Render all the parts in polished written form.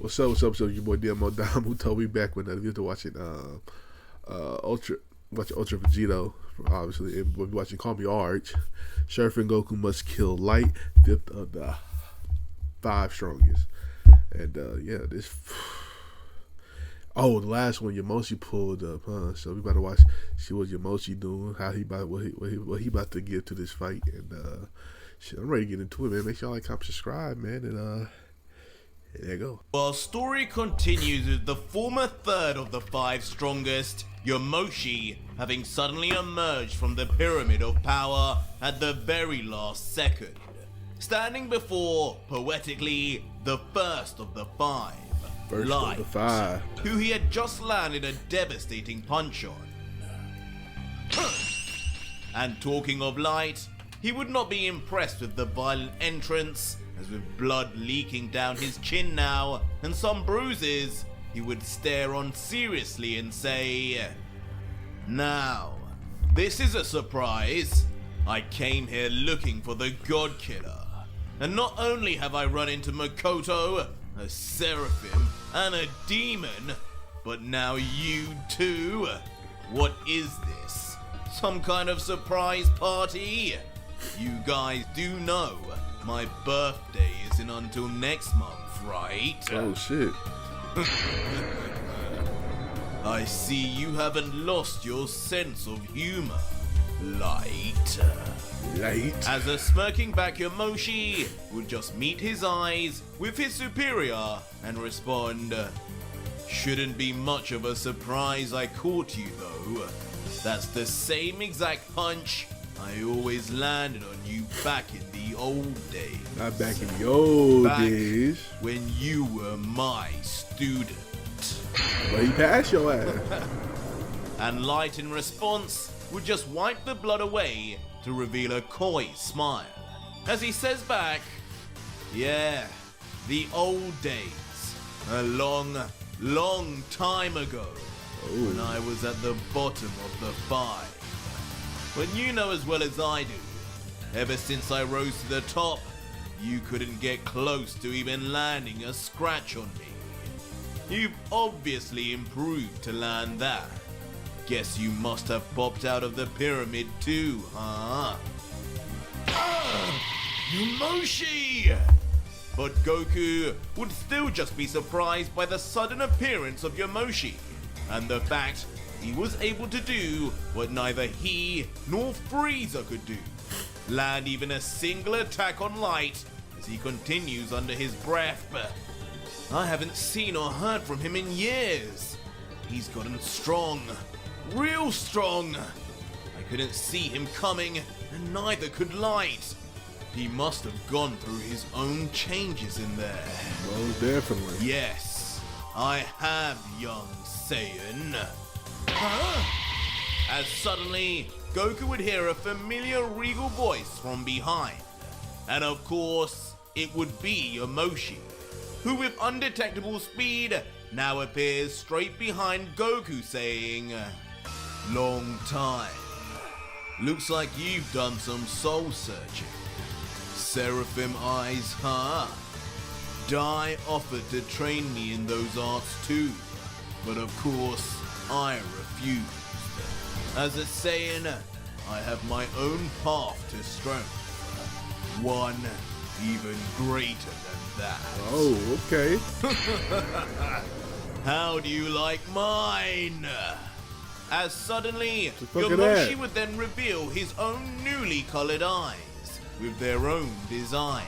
What's up? What's up? So your boy Domuto. We back with another video watching Ultra Vegeta, obviously, and we'll be watching CallMeARJ. Seraphim Goku must kill Light, 5th of the 5 strongest. And yeah, this. Oh, the last one Yamoshi pulled up, huh? So we about to watch. See what Yamoshi doing, how he about what he about to give to this fight, and shit, I'm ready to get into it, man. Make sure y'all like, comment, subscribe, man, and there you go. While story continues with the former third of the 5 strongest, Yamoshi, having suddenly emerged from the pyramid of power at the very last second, standing before, poetically, the first of the 5. First Light, of the 5. who he had just landed a devastating punch on. And talking of Light, he would not be impressed with the violent entrance, as with blood leaking down his chin now and some bruises, he would stare on seriously and say, "Now, this is a surprise. I came here looking for the God Killer, and not only have I run into Makoto, a Seraphim, and a demon, but now you too. What is this? Some kind of surprise party? You guys do know my birthday isn't until next month, right?" Oh shit. I see you haven't lost your sense of humor, Light. As a smirking back Yamoshi would just meet his eyes with his superior and respond, "Shouldn't be much of a surprise I caught you though. That's the same exact punch I always landed on you back in the old days. Not back in the old Back days. when you were my student." Well, he passed your ass. And Light in response would just wipe the blood away to reveal a coy smile, as he says back, "Yeah, the old days, a long, long time ago, when I was at the bottom of the 5. But you know as well as I do, ever since I rose to the top, you couldn't get close to even landing a scratch on me. You've obviously improved to land that. Guess you must have popped out of the pyramid too, huh?" Yamoshi! But Goku would still just be surprised by the sudden appearance of Yamoshi, and the fact he was able to do what neither he nor Frieza could do. Land even a single attack on Light, as he continues under his breath. "I haven't seen or heard from him in years. He's gotten strong. Real strong. I couldn't see him coming, and neither could Light. He must have gone through his own changes in there." Most definitely. "Yes, I have, young Saiyan." As suddenly, Goku would hear a familiar regal voice from behind. And of course, it would be Yamoshi, who with undetectable speed now appears straight behind Goku saying, "Long time. Looks like you've done some soul searching. Seraphim eyes, huh? Dai offered to train me in those arts too, but of course I refused. As a Saiyan, I have my own path to strength. One even greater than that." Oh, okay. "How do you like mine?" As suddenly, Look at Yamoshi that. would then reveal his own newly colored eyes with their own design.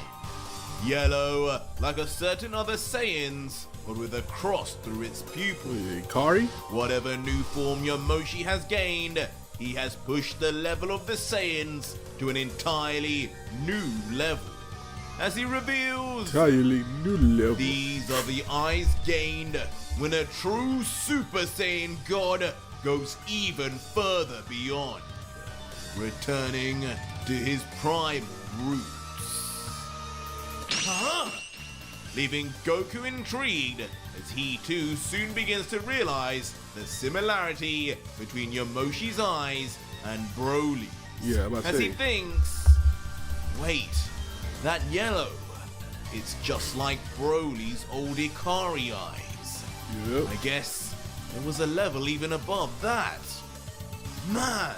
Yellow, like a certain other Saiyan's, but with a cross through its pupil. Kari? Whatever new form Yamoshi has gained, he has pushed the level of the Saiyans to an entirely new level. As he reveals, Entirely new level. these are the eyes gained when a true Super Saiyan God goes even further beyond, returning to his primal roots. Leaving Goku intrigued, as he too soon begins to realize the similarity between Yamoshi's eyes and Broly's. Yeah, I'm about to As say. he thinks, wait, that yellow, it's just like Broly's old Ikari eyes. Yep. I guess there was a level even above that. Man,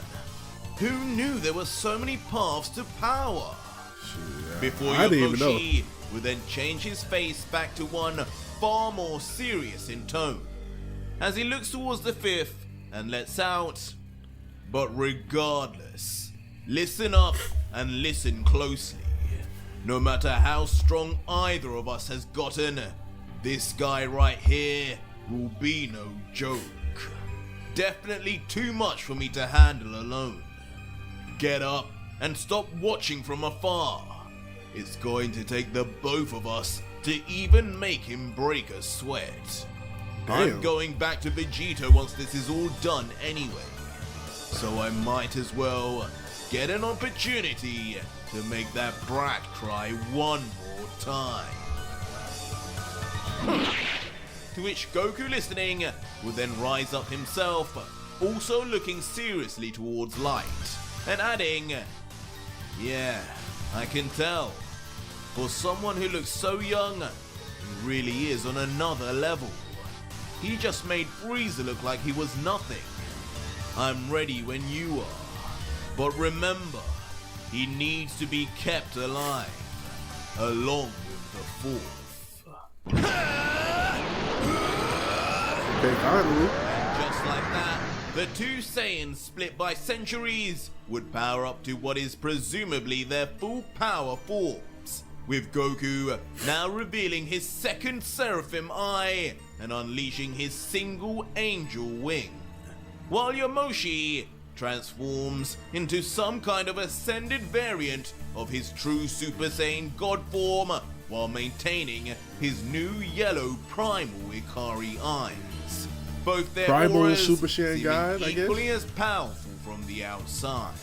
who knew there were so many paths to power? Shit, Before I didn't even know. Yamoshi would then change his face back to one far more serious in tone, as he looks towards the fifth and lets out. But regardless, listen up and listen closely. No matter how strong either of us has gotten, this guy right here will be no joke. Definitely too much for me to handle alone. Get up and stop watching from afar. It's going to take the both of us to even make him break a sweat. I'm Damn. going back to Vegeta once this is all done anyway. So I might as well get an opportunity to make that brat cry one more time. To which Goku, listening, would then rise up himself, also looking seriously towards Light, and adding, "Yeah, I can tell. For someone who looks so young, he really is on another level. He just made Frieza look like he was nothing. I'm ready when you are. But remember, he needs to be kept alive, along with the fourth." Okay, finally. Just like that, the two Saiyans split by centuries would power up to what is presumably their full power forms, with Goku now revealing his second Seraphim eye and unleashing his single angel wing, while Yamoshi transforms into some kind of ascended variant of his true Super Saiyan God form while maintaining his new yellow primal Ikari eyes. Both their Primal auras Super Saiyan seeming God, I guess? equally as powerful from the outside.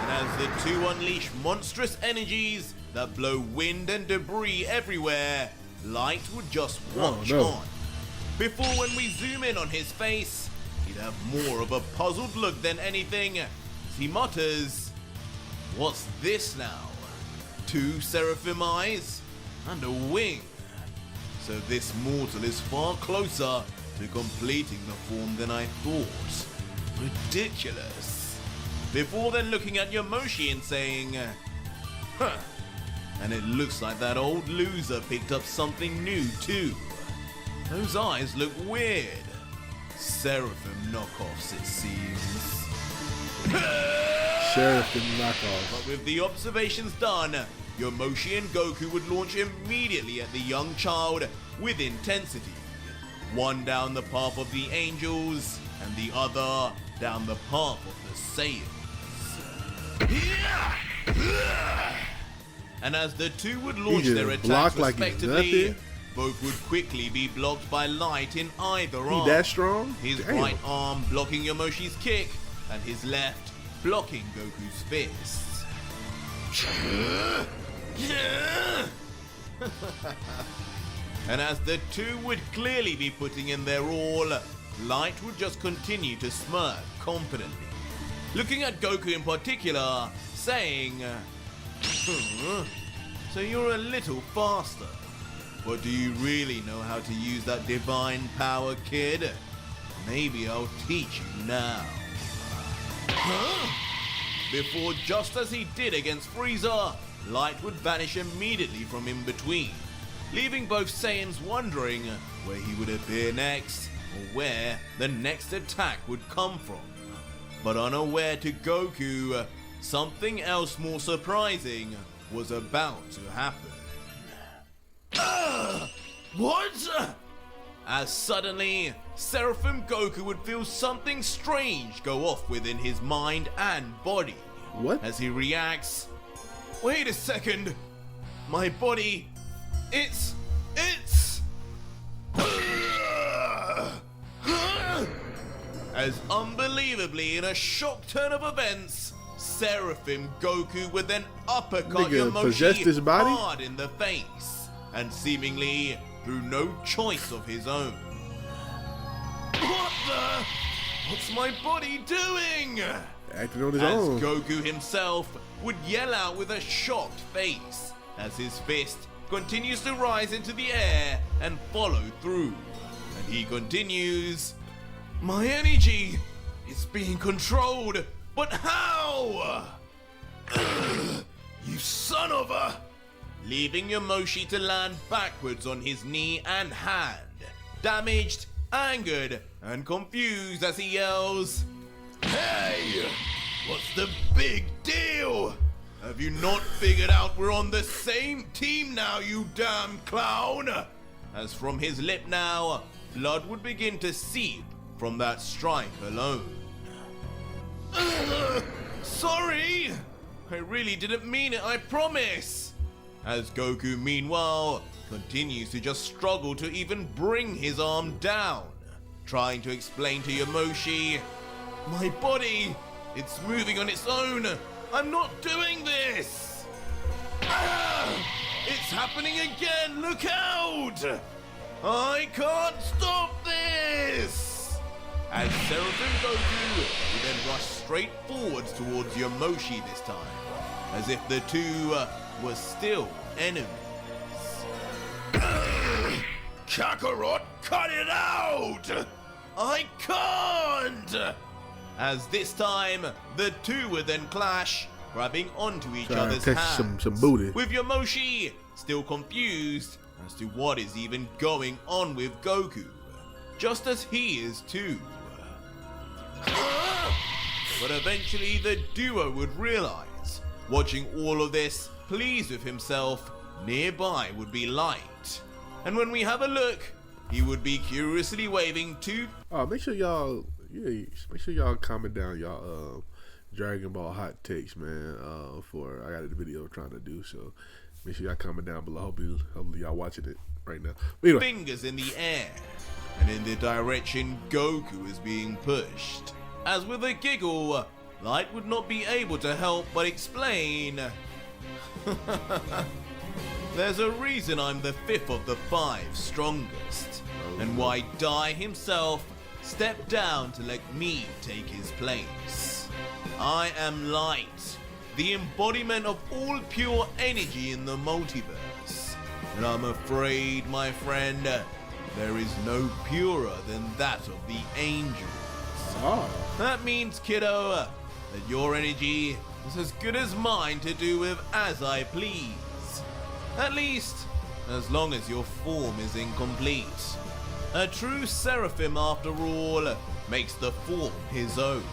And as the two unleash monstrous energies that blow wind and debris everywhere, Light would just watch on. Before, when we zoom in on his face, he'd have more of a puzzled look than anything, as he mutters, "What's this now? Two Seraphim eyes and a wing. So this mortal is far closer to completing the form than I thought. Ridiculous." Before then looking at Yamoshi and saying, "Huh, and it looks like that old loser picked up something new too. Those eyes look weird. Seraphim knockoffs, it seems." Seraphim knockoff. But with the observations done, Yamoshi and Goku would launch immediately at the young child with intensity. One down the path of the angels, and the other down the path of the Saiyans. And as the two would launch their attacks respectively, both would quickly be blocked by Light in either arm. He that strong? His Damn. right arm blocking Yamoshi's kick, and his left blocking Goku's fists. And as the two would clearly be putting in their all, Light would just continue to smirk confidently, looking at Goku in particular, saying, "So you're a little faster. But do you really know how to use that divine power, kid? Maybe I'll teach you now." Before, just as he did against Frieza, Light would vanish immediately from in between, leaving both Saiyans wondering where he would appear next, or where the next attack would come from. But unaware to Goku, something else more surprising was about to happen. What? As suddenly, Seraphim Goku would feel something strange go off within his mind and body. What? As he reacts, "Wait a second, my body, it's... As unbelievably, in a shock turn of events, Seraphim Goku would then uppercut Nigga possessed his Yamoshi body? hard in the face, and seemingly through no choice of his own. What the? What's my body doing? Acting on his as own. Goku himself would yell out with a shocked face as his fist continues to rise into the air and follow through. And he continues, "My energy is being controlled, but how? You son of a..." Leaving Yamoshi to land backwards on his knee and hand, damaged, angered, and confused as he yells, "Hey! What's the big deal? Have you not figured out we're on the same team now, you damn clown?" As from his lip now, blood would begin to seep from that strike alone. "Sorry! I really didn't mean it, I promise!" As Goku, meanwhile, continues to just struggle to even bring his arm down, trying to explain to Yamoshi, "My body, it's moving on its own. I'm not doing this. It's happening again, look out! I can't stop this!" As Seraphim Goku would then rush straight forwards towards Yamoshi this time, as if the two were still enemies. "Kakarot, cut it out! I can't!" As this time, the two would then clash, grabbing onto each other's hands, some booty. with Yamoshi still confused as to what is even going on with Goku, just as he is too. But eventually the duo would realize, watching all of this, pleased with himself, nearby would be Light. And when we have a look, he would be curiously waving two... Make sure y'all comment down y'all Dragon Ball hot takes, man. For I got a video I'm trying to do, so make sure y'all comment down below. Hopefully y'all watching it right now. But anyway. Fingers in the air, and in the direction Goku is being pushed. As with a giggle, Light would not be able to help but explain, "There's a reason I'm the 5th of the 5 strongest, and why Dai himself stepped down to let me take his place. I am Light, the embodiment of all pure energy in the multiverse, and I'm afraid, my friend, there is no purer than that of the angels. That means, kiddo, that your energy is as good as mine to do with as I please. At least, as long as your form is incomplete. A true Seraphim, after all, makes the form his own,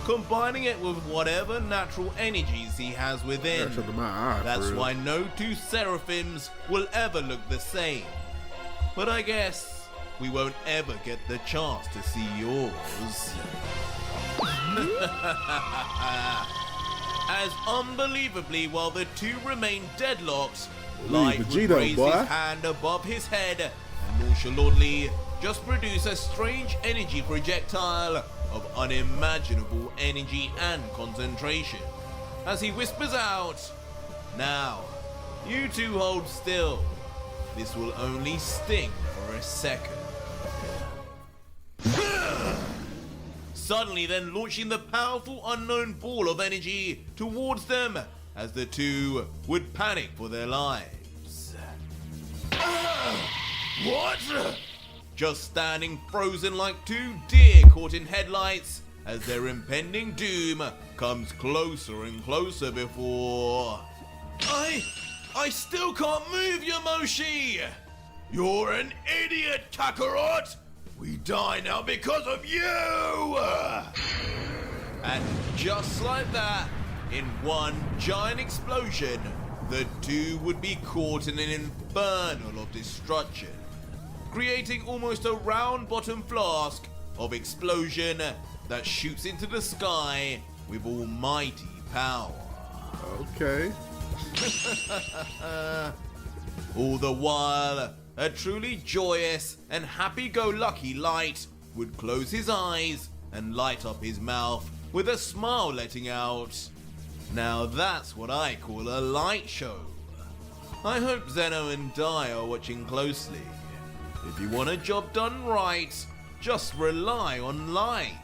combining it with whatever natural energies he has within. That's why no two Seraphims will ever look the same. But I guess we won't ever get the chance to see yours." As unbelievably, while the two remain deadlocked, Light would Vegeta, raise his hand above his head and nonchalantly just produce a strange energy projectile of unimaginable energy and concentration, as he whispers out, "Now, you two hold still. This will only sting for a second." Suddenly then launching the powerful unknown ball of energy towards them, as the two would panic for their lives. What? Just standing frozen like two deer caught in headlights, as their impending doom comes closer and closer before... I still can't move, Yamoshi! You're an idiot, Kakarot! We die now because of you! And just like that, in one giant explosion, the two would be caught in an infernal of destruction, creating almost a round-bottom flask of explosion that shoots into the sky with almighty power. Okay. All the while, a truly joyous and happy-go-lucky Light would close his eyes and light up his mouth with a smile letting out. Now that's what I call a light show. I hope Zeno and Dai are watching closely. If you want a job done right, just rely on Light.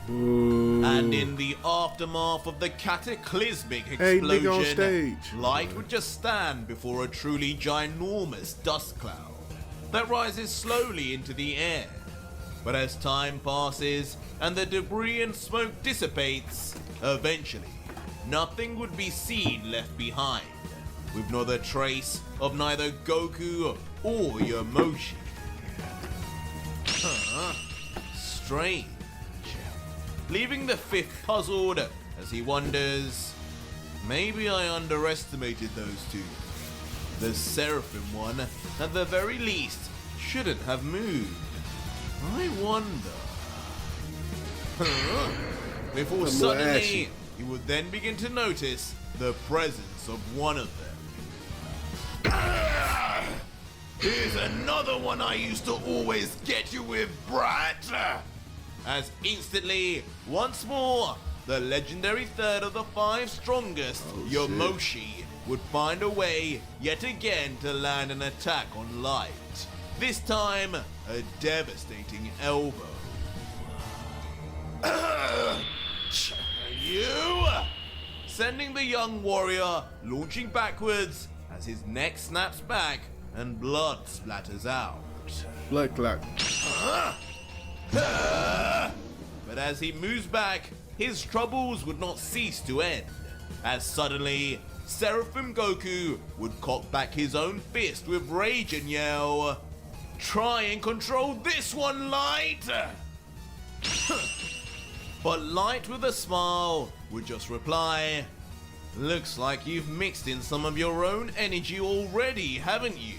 Ooh. And in the aftermath of the cataclysmic Hey, nigga on explosion, stage. Light would just stand before a truly ginormous dust cloud that rises slowly into the air. But as time passes and the debris and smoke dissipates, eventually nothing would be seen left behind, with not a trace of neither Goku or Yamoshi. Strange. Leaving the fifth puzzled as he wonders, maybe I underestimated those two. The Seraphim one, at the very least, shouldn't have moved. I wonder. Before suddenly, he would then begin to notice the presence of one of them. Here's another one I used to always get you with, brat! As instantly, once more, the legendary third of the 5 strongest, Yamoshi, would find a way yet again to land an attack on Light. This time, a devastating elbow. You! Sending the young warrior launching backwards as his neck snaps back and blood splatters out. Blood clot. But as he moves back, his troubles would not cease to end, as suddenly Seraphim Goku would cock back his own fist with rage and yell, "Try and control this one, Light!" But Light with a smile would just reply, "Looks like you've mixed in some of your own energy already, haven't you?"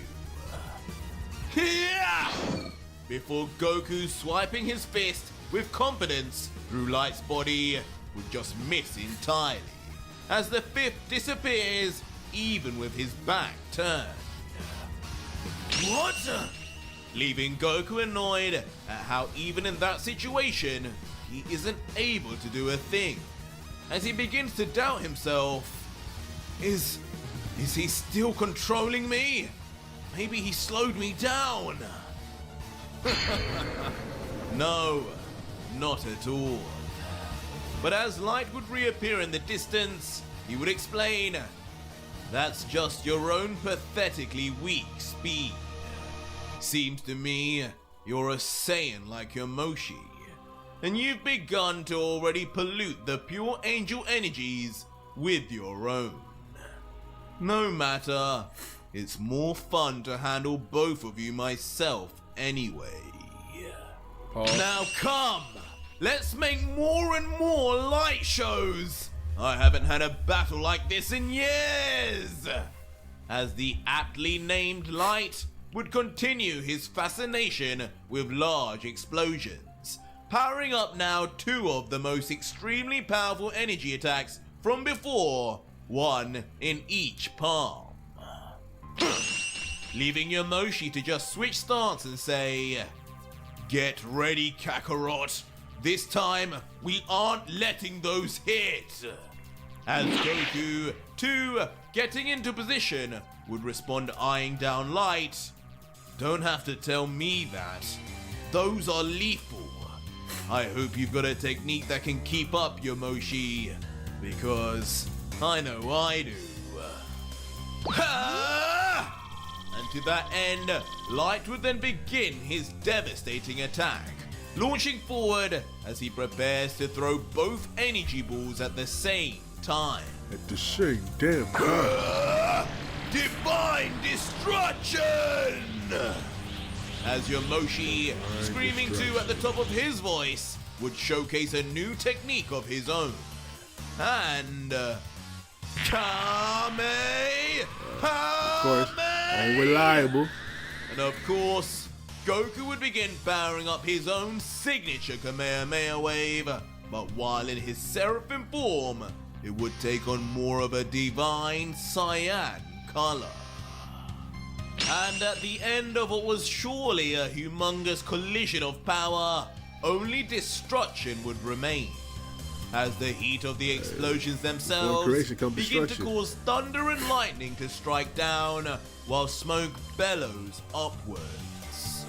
Before Goku swiping his fist with confidence through Light's body would just miss entirely, as the fifth disappears even with his back turned. What? Leaving Goku annoyed at how even in that situation, he isn't able to do a thing, as he begins to doubt himself. Is he still controlling me? Maybe he slowed me down. No, not at all. But as Light would reappear in the distance, he would explain, "That's just your own pathetically weak speed. Seems to me you're a Saiyan like Yamoshi, and you've begun to already pollute the pure angel energies with your own. No matter, it's more fun to handle both of you myself anyway. Now come, let's make more and more Light shows. I haven't had a battle like this in years." As the aptly named Light would continue his fascination with large explosions, powering up now 2 of the most extremely powerful energy attacks from before, one in each palm. Leaving Yamoshi to just switch stance and say, "Get ready, Kakarot. This time, we aren't letting those hit." As Goku, too, getting into position, would respond eyeing down Light. "Don't have to tell me that. Those are lethal. I hope you've got a technique that can keep up, Yamoshi, because I know I do." And to that end, Light would then begin his devastating attack, launching forward as he prepares to throw both energy balls at the same time. At the same damn time. Divine Destruction! As Yamoshi, screaming too at the top of his voice, would showcase a new technique of his own. And Of course, unreliable. And of course, Goku would begin powering up his own signature Kamehameha wave, but while in his Seraphim form, it would take on more of a divine cyan color. And at the end of what was surely a humongous collision of power, only destruction would remain, as the heat of the explosions themselves begin to cause thunder and lightning to strike down, while smoke bellows upwards.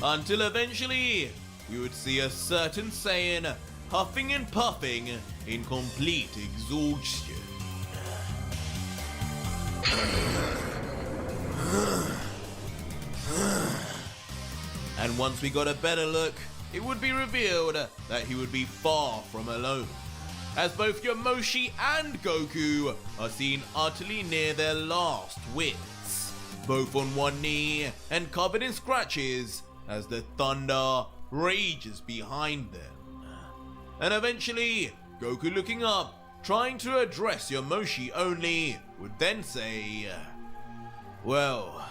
until eventually we would see a certain Saiyan huffing and puffing in complete exhaustion. And once we got a better look, it would be revealed that he would be far from alone, as both Yamoshi and Goku are seen utterly near their last wits, both on one knee and covered in scratches as the thunder rages behind them. And eventually, Goku looking up, trying to address Yamoshi only, would then say, "Well,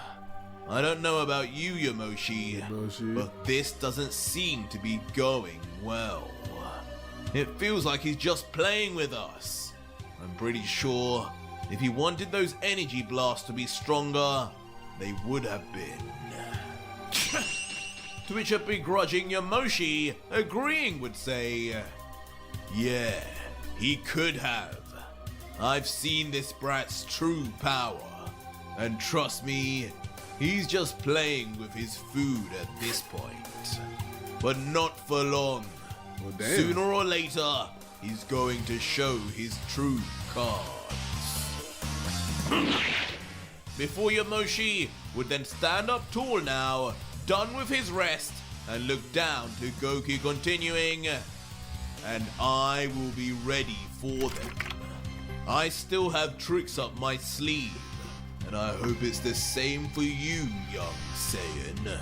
I don't know about you, Yamoshi, but this doesn't seem to be going well. It feels like he's just playing with us. I'm pretty sure if he wanted those energy blasts to be stronger, they would have been." To which a begrudging Yamoshi, agreeing, would say, "Yeah, he could have. I've seen this brat's true power, and trust me, he's just playing with his food at this point. But not for long. Well, damn. Sooner or later, he's going to show his true cards." Before Yamoshi would then stand up tall now, done with his rest, and look down to Goku, continuing, "And I will be ready for them. I still have tricks up my sleeve, and I hope it's the same for you, young Saiyan.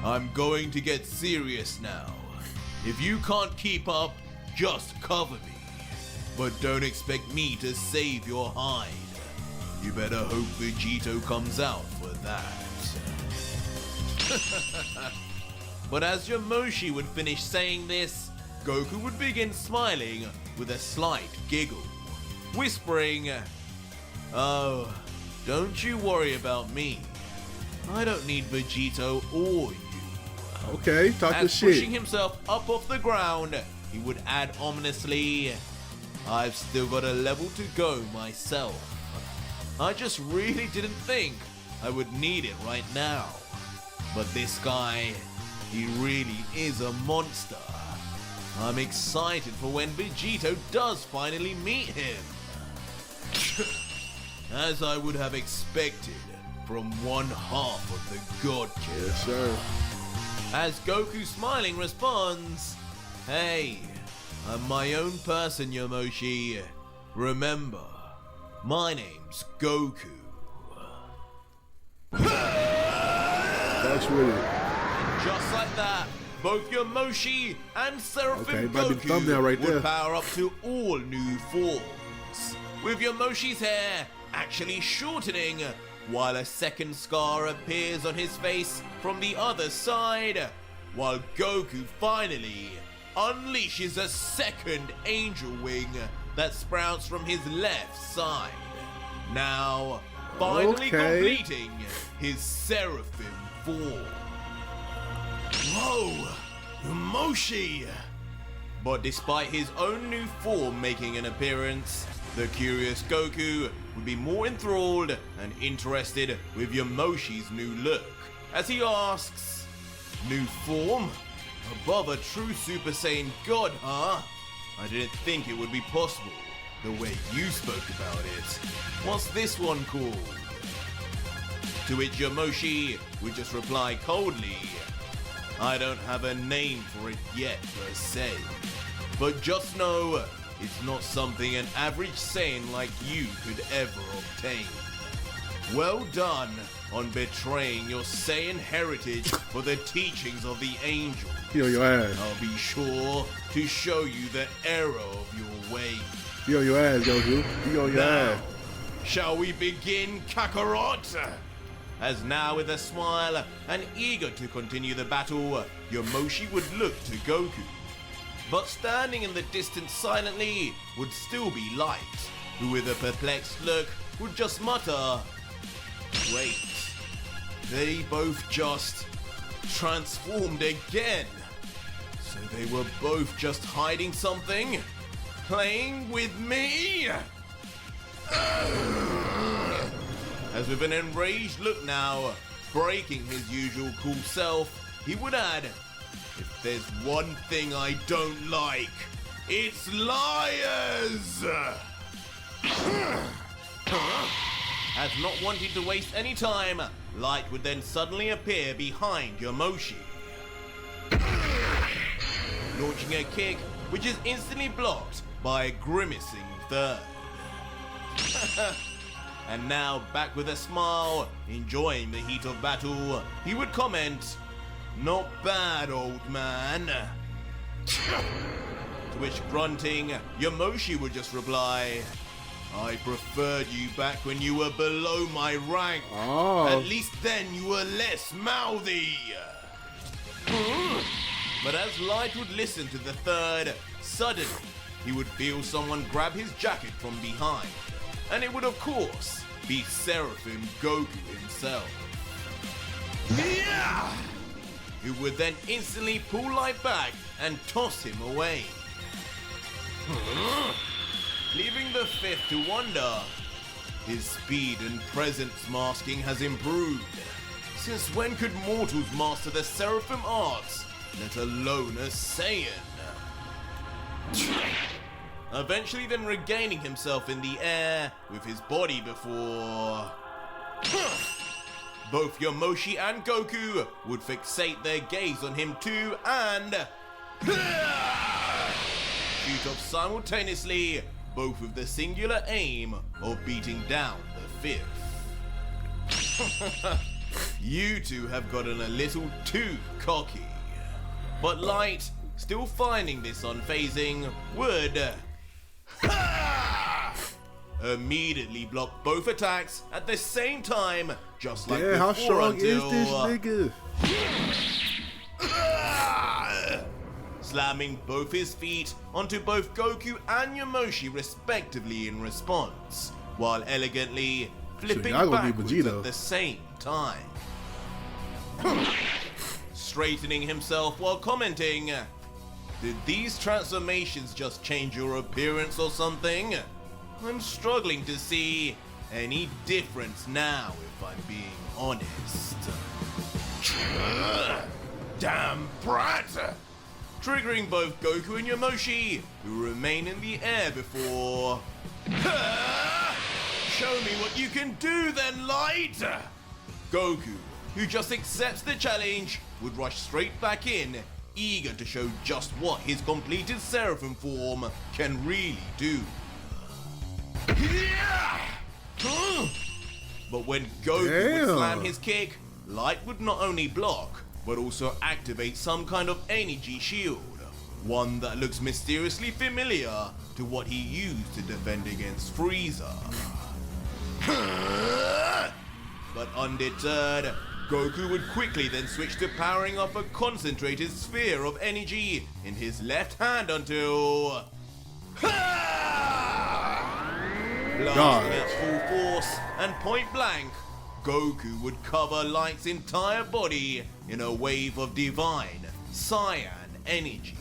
I'm going to get serious now. If you can't keep up, just cover me. But don't expect me to save your hide. You better hope Vegeta comes out for that." But as Yamoshi would finish saying this, Goku would begin smiling with a slight giggle, whispering, "Oh, don't you worry about me. I don't need Vegeta or you." Okay, talk your As shit. pushing himself up off the ground, he would add ominously, "I've still got a level to go myself. I just really didn't think I would need it right now. But this guy, he really is a monster. I'm excited for when Vegeta does finally meet him." As I would have expected from one half of the God Killer. Yes, sir. As Goku smiling responds, "Hey, I'm my own person, Yamoshi. Remember, my name's Goku." That's with it. Just like that, both Yamoshi and Seraphim Okay, might be the Goku thumbnail right there. would power up to all new forms, with Yamoshi's hair actually shortening, while a second scar appears on his face from the other side, while Goku finally unleashes a second angel wing that sprouts from his left side, now finally completing his Seraphim form. Whoa! Yamoshi! But despite his own new form making an appearance, the curious Goku would be more enthralled and interested with Yamoshi's new look, as he asks, "New form? Above a true Super Saiyan God, huh? I didn't think it would be possible, the way you spoke about it. What's this one called?" To which Yamoshi would just reply coldly, "I don't have a name for it yet per se, but just know it's not something an average Saiyan like you could ever obtain. Well done on betraying your Saiyan heritage for the teachings of the angel. He on your ass. I'll be sure to show you the error of your ways. He on your ass, Goku. He on your Now, ass. shall we begin, Kakarot?" As now with a smile and eager to continue the battle, Yamoshi would look to Goku. But standing in the distance silently would still be Light, who with a perplexed look would just mutter, "Wait, they both just transformed again. So they were both just hiding something? Playing with me?" As with an enraged look now, breaking his usual cool self, he would add, "If there's one thing I don't like, it's liars!" As not wanting to waste any time, Light would then suddenly appear behind Yamoshi, launching a kick which is instantly blocked by a grimacing third. And now, back with a smile, enjoying the heat of battle, he would comment, "Not bad, old man." To which, grunting, Yamoshi would just reply, "I preferred you back when you were below my rank. At least then you were less mouthy." But as Light would listen to the third, suddenly he would feel someone grab his jacket from behind. And it would of course be Seraphim Goku himself. Who would then instantly pull Light back and toss him away. Leaving the fifth to wonder. His speed and presence masking has improved. Since when could mortals master the Seraphim arts, let alone a Saiyan? Eventually then regaining himself in the air with his body before... Both Yamoshi and Goku would fixate their gaze on him too and... shoot off simultaneously, both with the singular aim of beating down the fifth. You two have gotten a little too cocky. But Light, still finding this unfazing, would... immediately block both attacks at the same time, just like before. How strong until, is this nigga? Slamming both his feet onto both Goku and Yamoshi respectively in response, while elegantly flipping backwards at the same time. Straightening himself while commenting, "Did these transformations just change your appearance or something? I'm struggling to see any difference now, if I'm being honest." Damn brat! Triggering both Goku and Yamoshi, who remain in the air before... Show me what you can do then, Light! Goku, who just accepts the challenge, would rush straight back in, eager to show just what his completed Seraphim form can really do. But when Goku would slam his kick, Light would not only block, but also activate some kind of energy shield, one that looks mysteriously familiar to what he used to defend against Frieza. But undeterred, Goku would quickly then switch to powering up a concentrated sphere of energy in his left hand until... Blasting at full force and point blank, Goku would cover Light's entire body in a wave of divine cyan energy,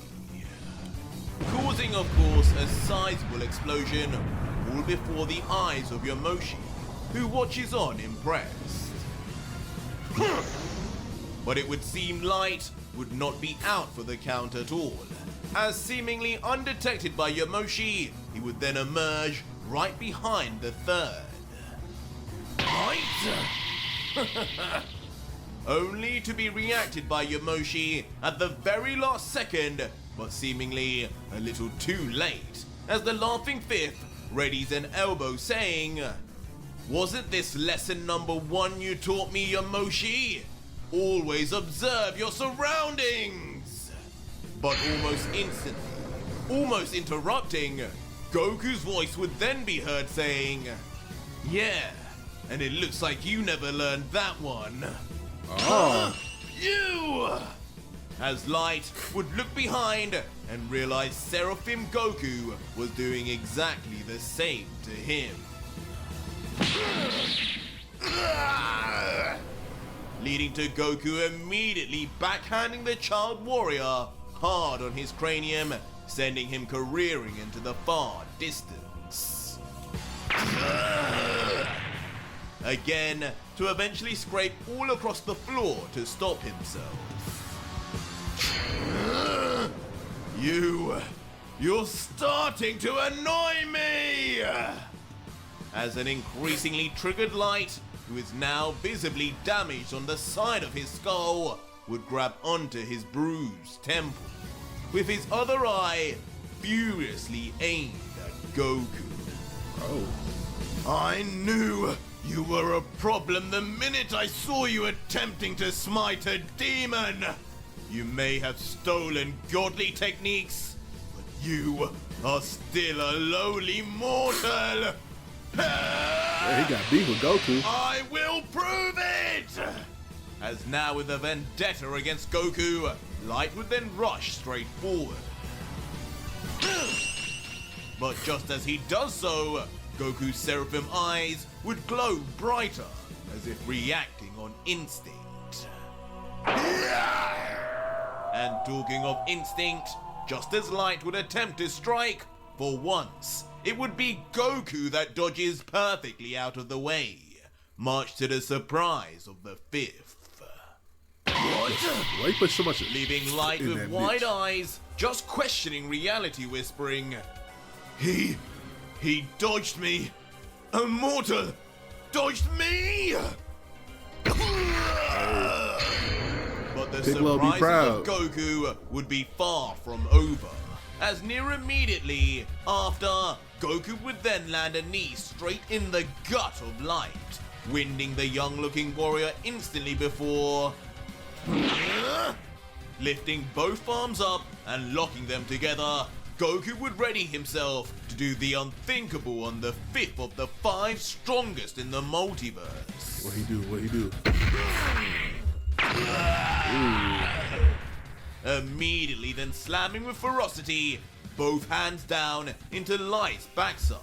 causing of course a sizable explosion all before the eyes of Yamoshi, who watches on impressed. But it would seem Light would not be out for the count at all, as seemingly undetected by Yamoshi, he would then emerge right behind the third. Only to be reacted by Yamoshi at the very last second, but seemingly a little too late, as the laughing fifth readies an elbow saying, "Wasn't this lesson number 1 you taught me, Yamoshi? Always observe your surroundings!" But almost instantly, almost interrupting, Goku's voice would then be heard saying, "Yeah, and it looks like you never learned that one." You! As Light would look behind and realize Seraphim Goku was doing exactly the same to him. Leading to Goku immediately backhanding the child warrior hard on his cranium, sending him careering into the far distance. Again, to eventually scrape all across the floor to stop himself. You're starting to annoy me! As an increasingly triggered Light, who is now visibly damaged on the side of his skull, would grab onto his bruised temple, with his other eye furiously aimed at Goku. Oh. I knew you were a problem the minute I saw you attempting to smite a demon. You may have stolen godly techniques, but you are still a lowly mortal. Yeah, he got beef with Goku. I will prove it! As now with a vendetta against Goku, Light would then rush straight forward. But just as he does so, Goku's Seraphim eyes would glow brighter, as if reacting on instinct. And talking of instinct, just as Light would attempt to strike, for once, it would be Goku that dodges perfectly out of the way, much to the surprise of the fifth. Why you put so much Leaving Light in with that wide bitch? eyes, just questioning reality, whispering, He dodged me! A mortal dodged me! But the Piccolo, be surprises proud. of Goku would be far from over, as near immediately after, Goku would then land a knee straight in the gut of Light, winding the young-looking warrior instantly before lifting both arms up and locking them together. Goku would ready himself to do the unthinkable on the fifth of the 5 strongest in the multiverse. What he do? Immediately then slamming with ferocity, both hands down into Light's backside,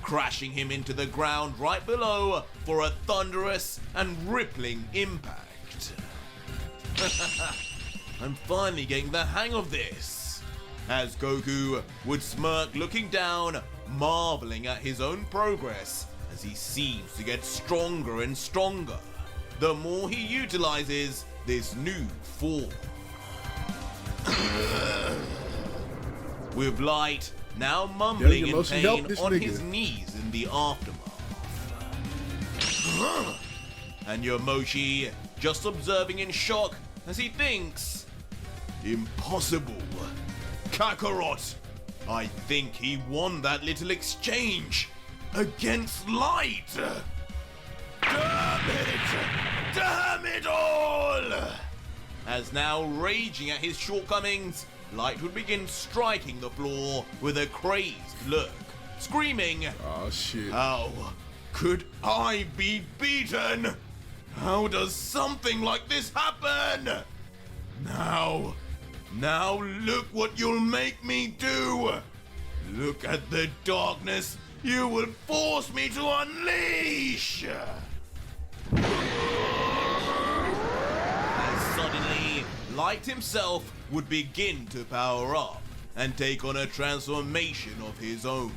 crashing him into the ground right below for a thunderous and rippling impact. I'm finally getting the hang of this. As Goku would smirk looking down, marveling at his own progress as he seems to get stronger and stronger, the more he utilizes this new form. With Light now mumbling in Yamoshi, help pain this on nigga. his knees in the aftermath. And Yamoshi just observing in shock as he thinks, impossible. Kakarot, I think he won that little exchange against Light. Damn it all! As now raging at his shortcomings, Light would begin striking the floor with a crazed look, screaming, Oh shit. How could I be beaten? How does something like this happen? Now look what you'll make me do. Look at the darkness you will force me to unleash. As suddenly, Light himself would begin to power up and take on a transformation of his own.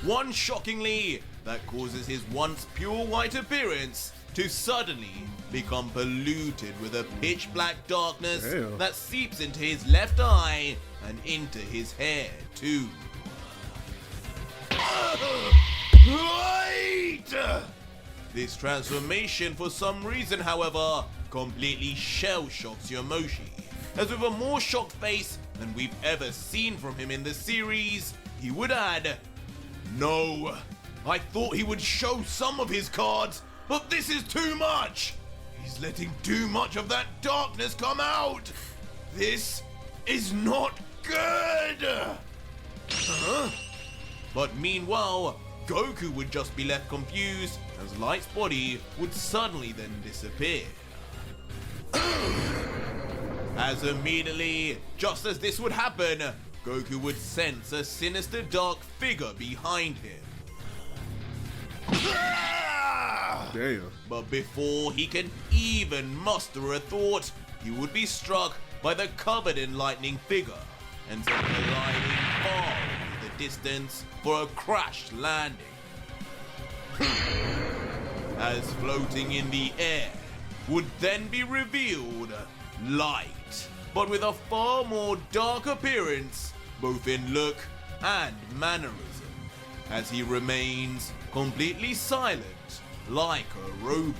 One shockingly that causes his once pure white appearance to suddenly become polluted with a pitch black darkness Damn. that seeps into his left eye and into his hair too. Wait! This transformation, for some reason, however, completely shell-shocks Yamoshi, as with a more shocked face than we've ever seen from him in the series, he would add, No, I thought he would show some of his cards, but this is too much! He's letting too much of that darkness come out! This is not good! Huh? But meanwhile, Goku would just be left confused as Light's body would suddenly then disappear. As immediately, just as this would happen, Goku would sense a sinister dark figure behind him. Damn. But before he can even muster a thought, he would be struck by the covered in lightning figure and sent gliding far into the distance for a crash landing. As floating in the air would then be revealed Light, but with a far more dark appearance both in look and mannerism, as he remains completely silent like a robot.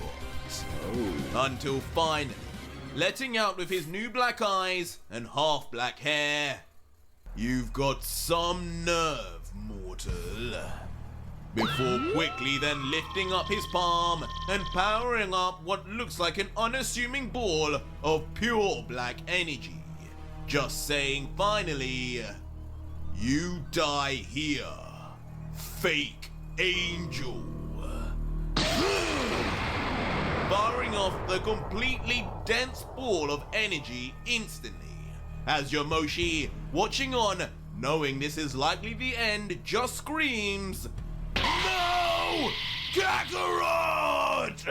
Until finally, letting out with his new black eyes and half black hair. You've got some nerve, mortal. Before quickly then lifting up his palm and powering up what looks like an unassuming ball of pure black energy. Just saying finally, you die here, fake angel. Firing off the completely dense ball of energy instantly, as Yamoshi, watching on, knowing this is likely the end, just screams, "No! Kakarot!"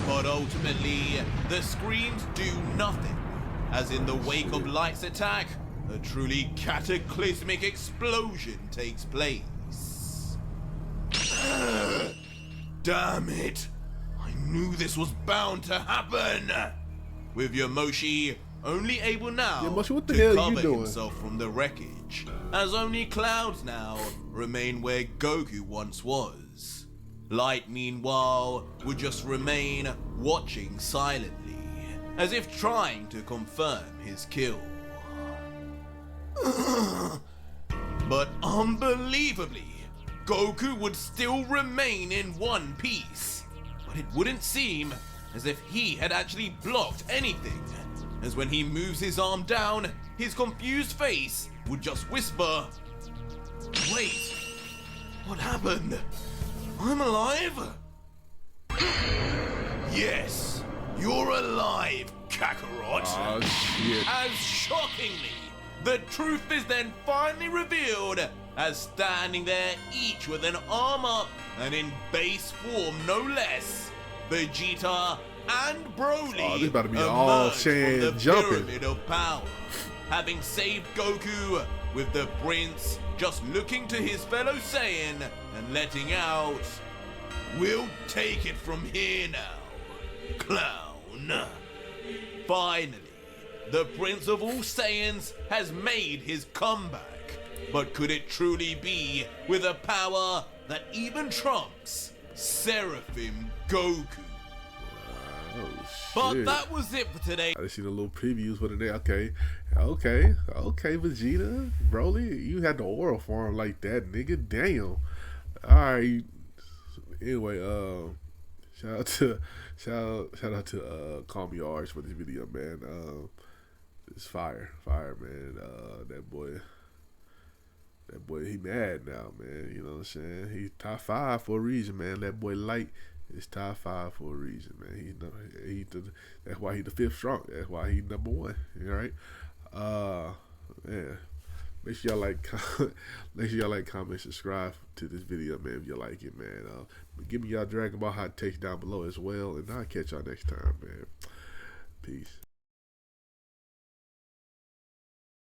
But ultimately, the screams do nothing, as in the wake of Light's attack, a truly cataclysmic explosion takes place. Damn it! I knew this was bound to happen! With Yamoshi only able now Yamoshi, what the to hell cover you doing? himself from the wreckage, as only clouds now remain where Goku once was. Light, meanwhile, would just remain watching silently, as if trying to confirm his kill. But unbelievably, Goku would still remain in one piece. But it wouldn't seem as if he had actually blocked anything, as when he moves his arm down, his confused face would just whisper, "Wait, what happened? I'm alive?" Yes, you're alive, Kakarot. Oh, shit. As shockingly, the truth is then finally revealed, as standing there each with an arm up and in base form no less, Vegeta and Broly Oh, this about to be all emerged from the Saiyan jumping. pyramid of power, having saved Goku, with the Prince just looking to his fellow Saiyan and letting out, "We'll take it from here now, clown." Finally, the Prince of all Saiyans has made his comeback. But could it truly be with a power that even trumps Seraphim Goku? Oh, shit. But that was it for today. I just seen a little previews for the day. Okay, Vegeta, Broly, you had the aura form like that, nigga. Damn. All right. Anyway, shout out to CallMeARJ for this video, man. It's fire, man. That boy, he mad now, man. You know what I'm saying? He's top 5 for a reason, man. That boy Light is top 5 for a reason, man. That's why he the 5th strong. That's why he number 1. All right. Man. Make sure y'all like, comment, subscribe to this video, man. If you like it, man. Give me y'all Dragon Ball hot takes down below as well, and I'll catch y'all next time, man. Peace.